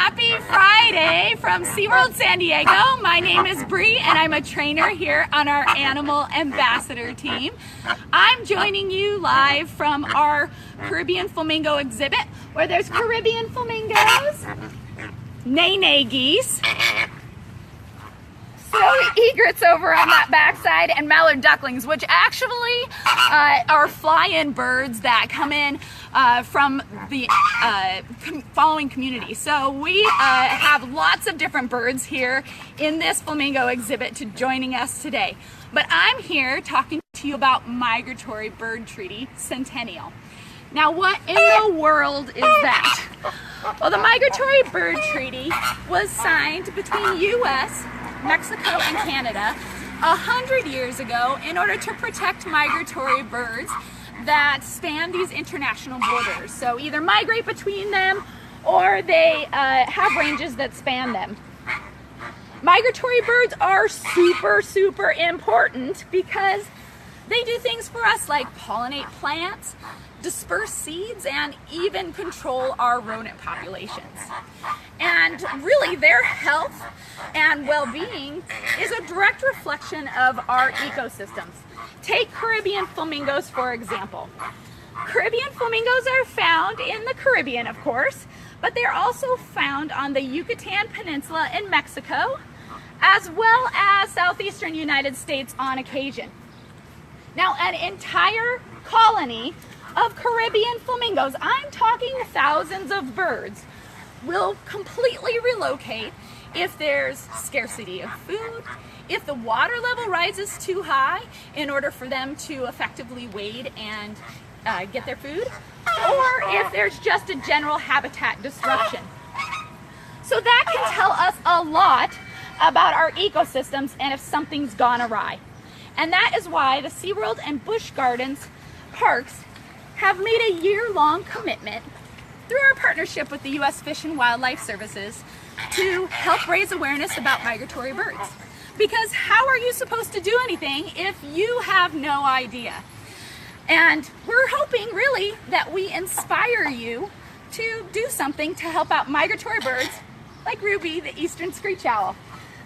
Happy Friday from SeaWorld San Diego. My name is Bree and I'm a trainer here on our Animal Ambassador team. I'm joining you live from our Caribbean Flamingo exhibit where there's Caribbean flamingos, nay geese, snowy egrets over on that backside, and mallard ducklings, which actually are fly-in birds that come in from the following community. So we have lots of different birds here in this flamingo exhibit joining us today. But I'm here talking to you about Migratory Bird Treaty Centennial. Now, what in the world is that? Well, the Migratory Bird Treaty was signed between U.S., Mexico, and Canada 100 years ago in order to protect migratory birds that span these international borders. So either migrate between them or they have ranges that span them. Migratory birds are super important because they do things for us like pollinate plants, disperse seeds, and even control our rodent populations. And really, their health and well-being is a direct reflection of our ecosystems. Take Caribbean flamingos, for example. Caribbean flamingos are found in the Caribbean, of course, but they're also found on the Yucatan Peninsula in Mexico, as well as southeastern United States on occasion. Now, an entire colony of Caribbean flamingos, I'm talking thousands of birds, will completely relocate if there's scarcity of food, if the water level rises too high in order for them to effectively wade and get their food, or if there's just a general habitat disruption. So that can tell us a lot about our ecosystems and if something's gone awry. And that is why the SeaWorld and Busch Gardens parks have made a year-long commitment through our partnership with the U.S. Fish and Wildlife Services to help raise awareness about migratory birds. Because how are you supposed to do anything if you have no idea? And we're hoping really that we inspire you to do something to help out migratory birds like Ruby, the eastern screech owl.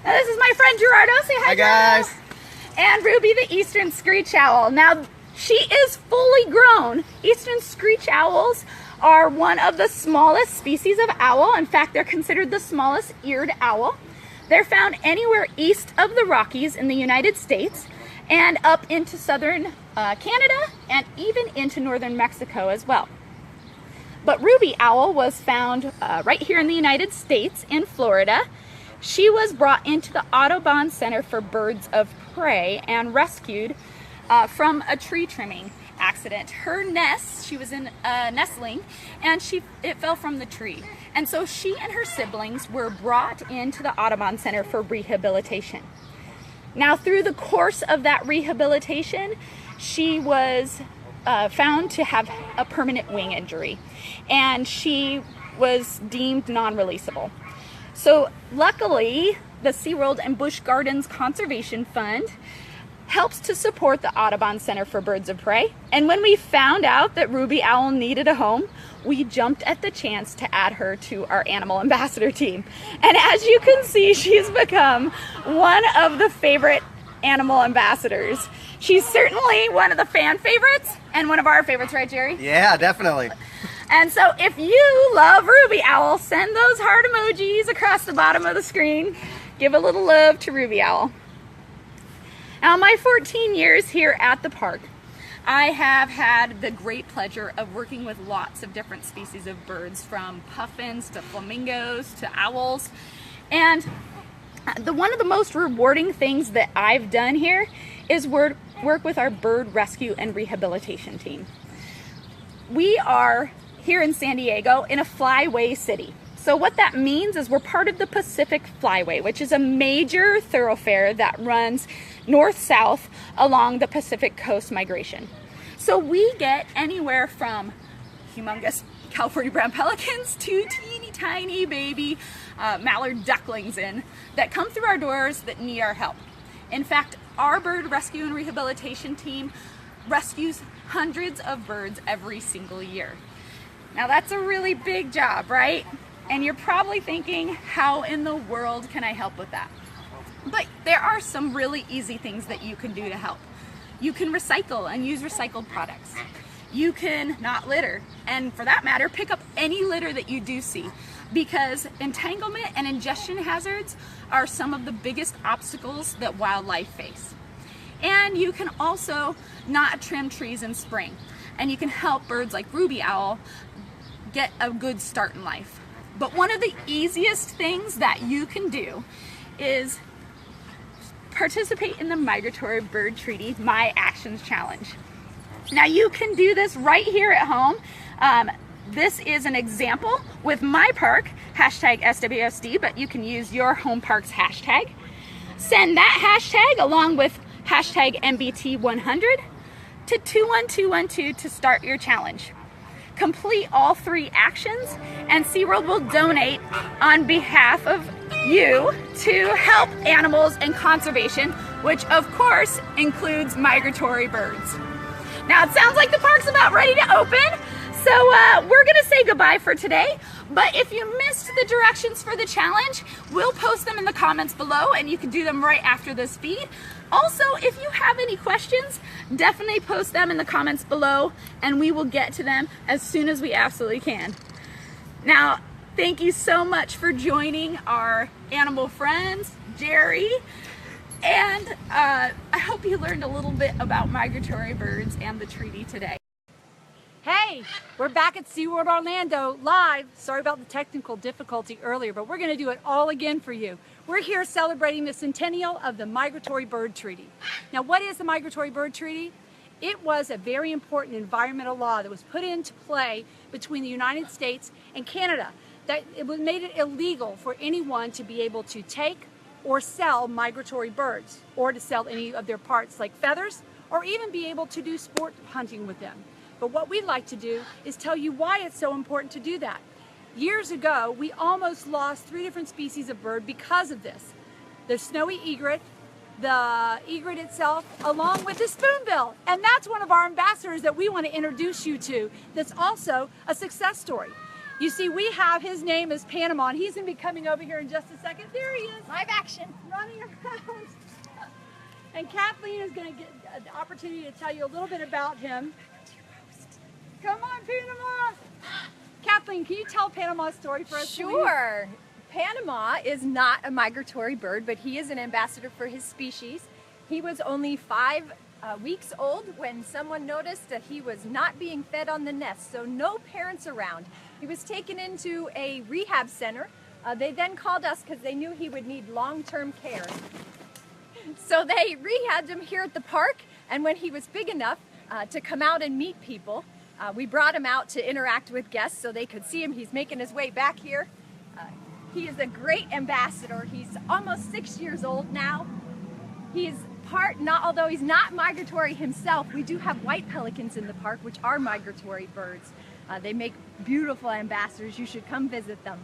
Now this is my friend Gerardo. Say hi, guys. Gerardo. And Ruby, the eastern screech owl. Now she is fully grown. Eastern screech owls are one of the smallest species of owl. In fact, they're considered the smallest eared owl. They're found anywhere east of the Rockies in the United States and up into southern Canada and even into northern Mexico as well. But Ruby owl was found right here in the United States in Florida. She was brought into the Audubon Center for Birds of Prey and rescued from a tree trimming accident. Her nest, she was in a nestling, and it fell from the tree. And so she and her siblings were brought into the Audubon Center for rehabilitation. Now, through the course of that rehabilitation, she was found to have a permanent wing injury, and she was deemed non-releasable. So luckily, the SeaWorld and Busch Gardens Conservation Fund helps to support the Audubon Center for Birds of Prey. And when we found out that Ruby Owl needed a home, we jumped at the chance to add her to our Animal Ambassador team. And as you can see, she's become one of the favorite animal ambassadors. She's certainly one of the fan favorites and one of our favorites, right, Jerry? Yeah, definitely. And so if you love Ruby Owl, send those heart emojis across the bottom of the screen. Give a little love to Ruby Owl. Now, my 14 years here at the park, I have had the great pleasure of working with lots of different species of birds, from puffins to flamingos to owls. And one of the most rewarding things that I've done here is work with our bird rescue and rehabilitation team. We are here in San Diego in a flyway city. So what that means is we're part of the Pacific Flyway, which is a major thoroughfare that runs north-south along the Pacific Coast migration. So we get anywhere from humongous California brown pelicans to teeny tiny baby mallard ducklings that come through our doors that need our help. In fact, our bird rescue and rehabilitation team rescues hundreds of birds every single year. Now that's a really big job, right? And you're probably thinking, how in the world can I help with that? But there are some really easy things that you can do to help. You can recycle and use recycled products. You can not litter, and for that matter, pick up any litter that you do see, because entanglement and ingestion hazards are some of the biggest obstacles that wildlife face. And you can also not trim trees in spring, and you can help birds like ruby owl get a good start in life. But one of the easiest things that you can do is participate in the Migratory Bird Treaty My Actions Challenge. Now you can do this right here at home. This is an example with my park, hashtag SWSD, but you can use your home park's hashtag. Send that hashtag along with hashtag MBT100 to 21212 to start your challenge. Complete all 3 actions and SeaWorld will donate on behalf of you to help animals and conservation, which of course includes migratory birds. Now it sounds like the park's about ready to open, so we're gonna say goodbye for today. But if you missed the directions for the challenge, we'll post them in the comments below and you can do them right after this feed. Also, if you have any questions, definitely post them in the comments below and we will get to them as soon as we absolutely can. Now, thank you so much for joining our animal friends, Jerry, and I hope you learned a little bit about migratory birds and the treaty today. Hey, we're back at SeaWorld Orlando live. Sorry about the technical difficulty earlier, but we're going to do it all again for you. We're here celebrating the centennial of the Migratory Bird Treaty. Now, what is the Migratory Bird Treaty? It was a very important environmental law that was put into play between the United States and Canada. That it made it illegal for anyone to be able to take or sell migratory birds, or to sell any of their parts like feathers, or even be able to do sport hunting with them. But what we'd like to do is tell you why it's so important to do that. Years ago, we almost lost 3 different species of bird because of this. The snowy egret, the egret itself, along with the spoonbill. And that's one of our ambassadors that we want to introduce you to that's also a success story. You see, we have, his name is Panama, and he's going to be coming over here in just a second. There he is. Live action. Running around. And Kathleen is going to get the opportunity to tell you a little bit about him. Come on, Panama. Kathleen, can you tell Panama's story for us? Sure. Panama is not a migratory bird, but he is an ambassador for his species. He was only 5 weeks old when someone noticed that he was not being fed on the nest, so no parents around. He was taken into a rehab center. They then called us because they knew he would need long-term care. So they rehabbed him here at the park, and when he was big enough to come out and meet people, we brought him out to interact with guests so they could see him. He's making his way back here. He is a great ambassador. He's almost 6 years old now. He's although he's not migratory himself, we do have white pelicans in the park, which are migratory birds. They make beautiful ambassadors. You should come visit them.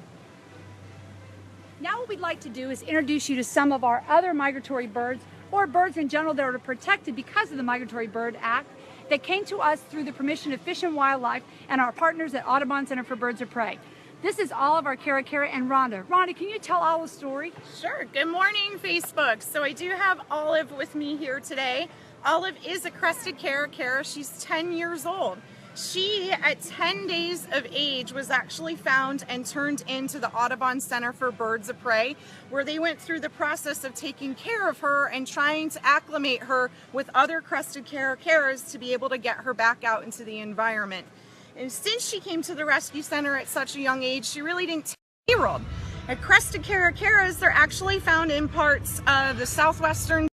Now what we'd like to do is introduce you to some of our other migratory birds, or birds in general that are protected because of the Migratory Bird Act, that came to us through the permission of Fish and Wildlife and our partners at Audubon Center for Birds of Prey. This is Olive, our Kara and Rhonda. Rhonda, can you tell Olive's story? Sure. Good morning, Facebook. So I do have Olive with me here today. Olive is a crested Kara. She's 10 years old. She, at 10 days of age, was actually found and turned into the Audubon Center for Birds of Prey, where they went through the process of taking care of her and trying to acclimate her with other crested Karas to be able to get her back out into the environment. And since she came to the rescue center at such a young age, she really didn't take SeaWorld. Crested Karas, they're actually found in parts of the southwestern.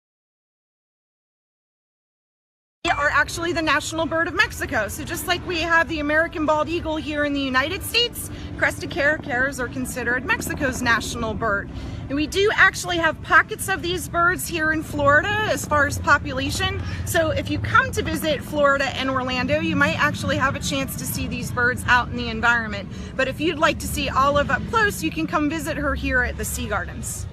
They are actually the national bird of Mexico. So just like we have the American bald eagle here in the United States, crested Karas are considered Mexico's national bird. And we do actually have pockets of these birds here in Florida as far as population. So if you come to visit Florida and Orlando, you might actually have a chance to see these birds out in the environment. But if you'd like to see Olive up close, you can come visit her here at the Sea Gardens.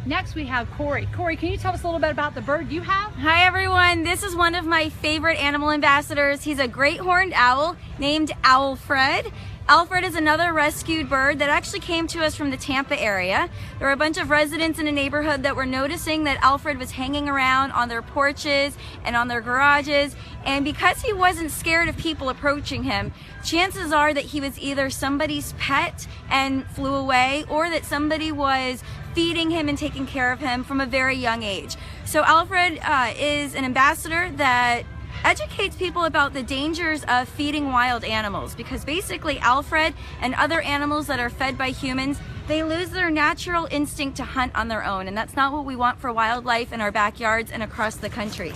Next we have Corey. Corey, can you tell us a little bit about the bird you have? Hi everyone, this is one of my favorite animal ambassadors. He's a great horned owl named Owl Fred, Alfred is another rescued bird that actually came to us from the Tampa area. There were a bunch of residents in a neighborhood that were noticing that Alfred was hanging around on their porches and on their garages, and because he wasn't scared of people approaching him, chances are that he was either somebody's pet and flew away, or that somebody was feeding him and taking care of him from a very young age. So Alfred is an ambassador that educates people about the dangers of feeding wild animals, because basically Alfred and other animals that are fed by humans, they lose their natural instinct to hunt on their own, and that's not what we want for wildlife in our backyards and across the country.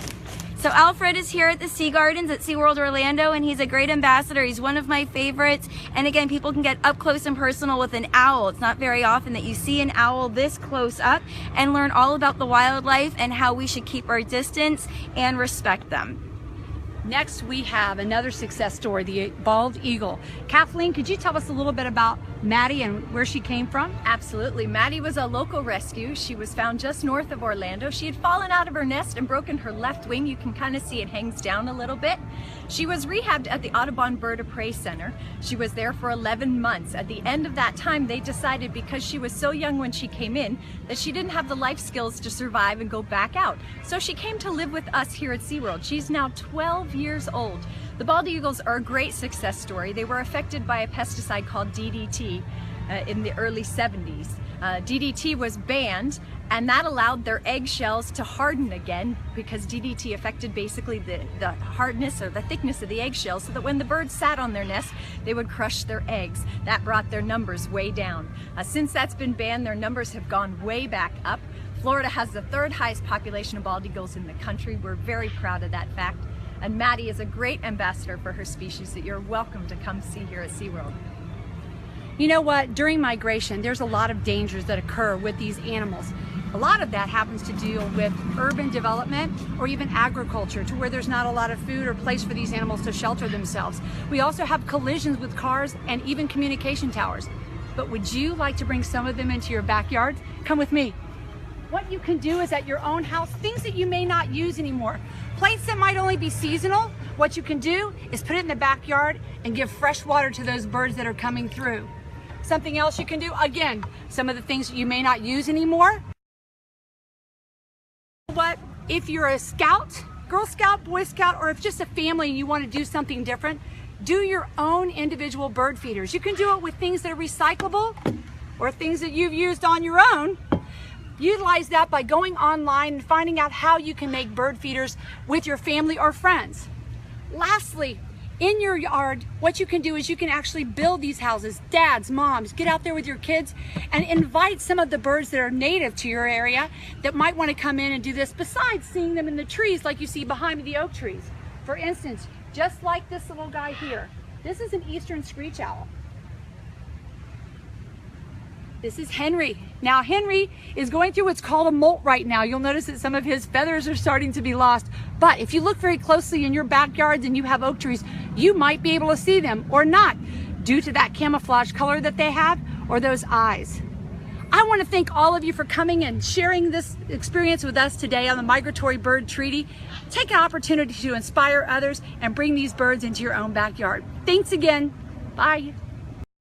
So Alfred is here at the Sea Gardens at SeaWorld Orlando, and he's a great ambassador. He's one of my favorites. And again, people can get up close and personal with an owl. It's not very often that you see an owl this close up, and learn all about the wildlife and how we should keep our distance and respect them. Next, we have another success story, the bald eagle. Kathleen, could you tell us a little bit about Maddie and where she came from? Absolutely. Maddie was a local rescue. She was found just north of Orlando. She had fallen out of her nest and broken her left wing. You can kind of see it hangs down a little bit. She was rehabbed at the Audubon Bird of Prey Center. She was there for 11 months. At the end of that time, they decided, because she was so young when she came in, that she didn't have the life skills to survive and go back out. So she came to live with us here at SeaWorld. She's now 12 years old. The bald eagles are a great success story. They were affected by a pesticide called DDT in the early 70s. DDT was banned, and that allowed their eggshells to harden again, because DDT affected basically the hardness or the thickness of the eggshells, so that when the birds sat on their nest, they would crush their eggs. That brought their numbers way down. Since that's been banned, their numbers have gone way back up. Florida has the third highest population of bald eagles in the country. We're very proud of that fact. And Maddie is a great ambassador for her species that you're welcome to come see here at SeaWorld. You know what? During migration, there's a lot of dangers that occur with these animals. A lot of that happens to deal with urban development or even agriculture, to where there's not a lot of food or place for these animals to shelter themselves. We also have collisions with cars and even communication towers. But would you like to bring some of them into your backyard? Come with me. What you can do is, at your own house, things that you may not use anymore, plates that might only be seasonal, what you can do is put it in the backyard and give fresh water to those birds that are coming through. Something else you can do, again, some of the things that you may not use anymore. What if you're a scout, Girl Scout, Boy Scout, or if just a family and you want to do something different, do your own individual bird feeders. You can do it with things that are recyclable or things that you've used on your own. Utilize that by going online and finding out how you can make bird feeders with your family or friends. Lastly, in your yard, what you can do is you can actually build these houses. Dads, moms, get out there with your kids and invite some of the birds that are native to your area that might want to come in and do this, besides seeing them in the trees like you see behind me, the oak trees. For instance, just like this little guy here. This is an eastern screech owl. This is Henry. Now Henry is going through what's called a molt right now. You'll notice that some of his feathers are starting to be lost. But if you look very closely in your backyards and you have oak trees, you might be able to see them or not, due to that camouflage color that they have or those eyes. I want to thank all of you for coming and sharing this experience with us today on the Migratory Bird Treaty. Take an opportunity to inspire others and bring these birds into your own backyard. Thanks again. Bye.